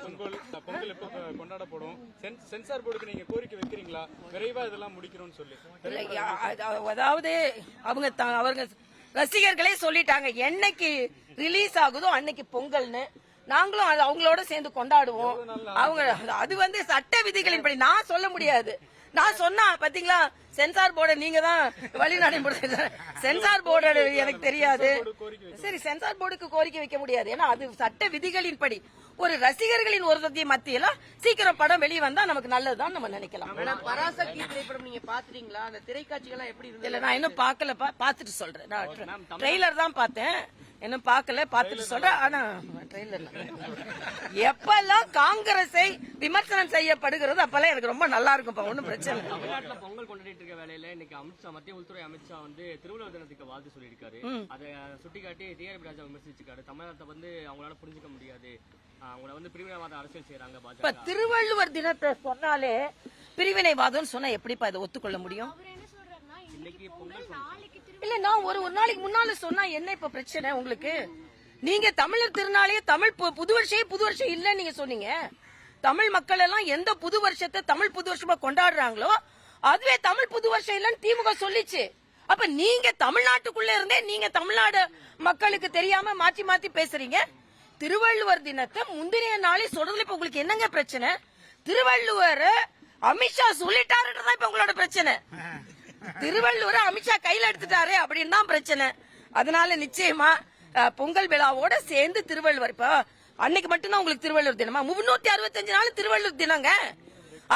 பொங்கல் எப்போ கொண்டாடப்படும்? சென்சார் போர்டுக்கு நீங்க கோரிக்கை வைக்கிறீங்களா? விரைவா இதெல்லாம் முடிக்கணும்னு சொல்லி. அதாவது அவங்க ரசிகர்களே சொல்லிட்டாங்க, என்னைக்கு ரிலீஸ் ஆகுதோ அன்னைக்கு பொங்கல்னு. நாங்களும் அவங்களோட சேர்ந்து கொண்டாடுவோம். அவங்க அது சட்ட விதிகளின்படி நான் சொல்ல முடியாது. நான் சொன்னா பாத்தீங்களா, சென்சார் போர்டை நீங்க தான் வழி நடைமுறை. சென்சார் போர்டு எனக்கு தெரியாது. சரி, சென்சார் போர்டுக்கு கோரிக்கை வைக்க முடியாது, ஏன்னா அது சட்ட விதிகளின்படி. ஒரு ரசிகர்களின் ஒரு மத்தியில சீக்கிரம் படம் வெளியே வந்தா நமக்கு நல்லதுதான் நம்ம நினைக்கலாம். பராசக்தி திரைப்படம் நீங்க பாத்துறீங்களா? அந்த திரைக்காட்சிகள் எப்படி இருந்தது? இல்ல, நான் இன்னும் பாக்கல, பாத்துட்டு சொல்றேன். நான் ட்ரெய்லர் தான் பார்த்தேன், இன்னும் பாக்கல, பாத்துட்டு சொல்றேன். ஆனா ட்ரெய்லர் எப்பெல்லாம் காங்கிரஸை விமர்சனம் செய்யப்படுகிறது அப்பெல்லாம் எனக்கு ரொம்ப நல்லா இருக்கும். ஒன்னும் பிரச்சனை இல்லை. தமிழ்நாட்டுல பொங்கல் கொண்டாடிட்டு இருக்க வேலையில இன்னைக்கு அமித்ஷா, மத்திய உள்துறை அமித்ஷா திருவள்ளுவர் தினத்துக்கு வாழ்த்து சொல்லியிருக்காரு. அதை சுட்டிக்காட்டி டிஆர்பி ராஜா விமர்சிச்சிருக்காரு. தமிழ்நாட்டை அவங்களால புரிஞ்சுக்க முடியாது, அவங்கள பிரிவினைவாத அரசியல் செய்யறாங்க பாஜக. திருவள்ளுவர் தினத்தை சொன்னாலே பிரிவினைவாதம் சொன்னா எப்படிப்பா இதை ஒத்துக்கொள்ள முடியும்? இல்ல, நான் ஒரு நாளைக்கு முன்னால சொன்னா என்ன இப்ப பிரச்சனை உங்களுக்கு? நீங்க தமிழர் திருநாளையே தமிழ் புது வருஷம் இல்லன்னு நீங்க சொன்னீங்க. தமிழ் மக்கள் எல்லாம் எந்த புது வருஷத்தை தமிழ் புது வருஷமா கொண்டாடுறாங்களோ அதுவே தமிழ் புது வருஷம் இல்லன்னு திமுக சொல்லிச்சு. அப்ப நீங்க தமிழ்நாட்டுக்குள்ள இருந்தே நீங்க தமிழ்நாடு மக்களுக்கு தெரியாம மாத்தி மாத்தி பேசுறீங்க. திருவள்ளுவர் தினத்தை முந்தின நாளே சொல்றதுல இப்ப உங்களுக்கு என்னங்க பிரச்சனை? திருவள்ளுவர் அமித்ஷா சொல்லிட்டாருன்றதான் இப்ப உங்களோட பிரச்சனை. திருவள்ளுவர் அமித்ஷா கையில எடுத்துட்டாரு அப்படின்னு தான் பிரச்சனை. அதனால நிச்சயமா பொங்கல் விழாவோட சேர்ந்து திருவள்ளுவர், இப்ப அன்னைக்கு மட்டும்தான் உங்களுக்கு திருவள்ளுவர் தினமா? 365 நாள் திருவள்ளுவர் தினங்க.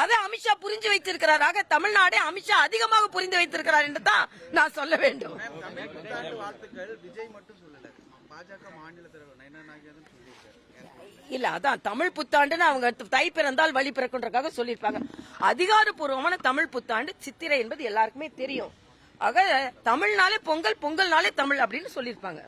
அதை அமித்ஷா புரிஞ்சு வைத்திருக்கிறார். ஆக தமிழ்நாடே அமித்ஷா அதிகமாக புரிந்து வைத்திருக்கிறார் என்று தான் நான் சொல்ல வேண்டும். இல்ல, அதான் தமிழ் புத்தாண்டுன்னு அவங்க தை பிறந்தால் வழி பிறக்குன்றக்காக சொல்லியிருப்பாங்க. அதிகாரப்பூர்வமான தமிழ் புத்தாண்டு சித்திரை என்பது எல்லாருக்குமே தெரியும். ஆக தமிழ்னாலே பொங்கல், பொங்கல்னாலே தமிழ் அப்படின்னு சொல்லியிருப்பாங்க.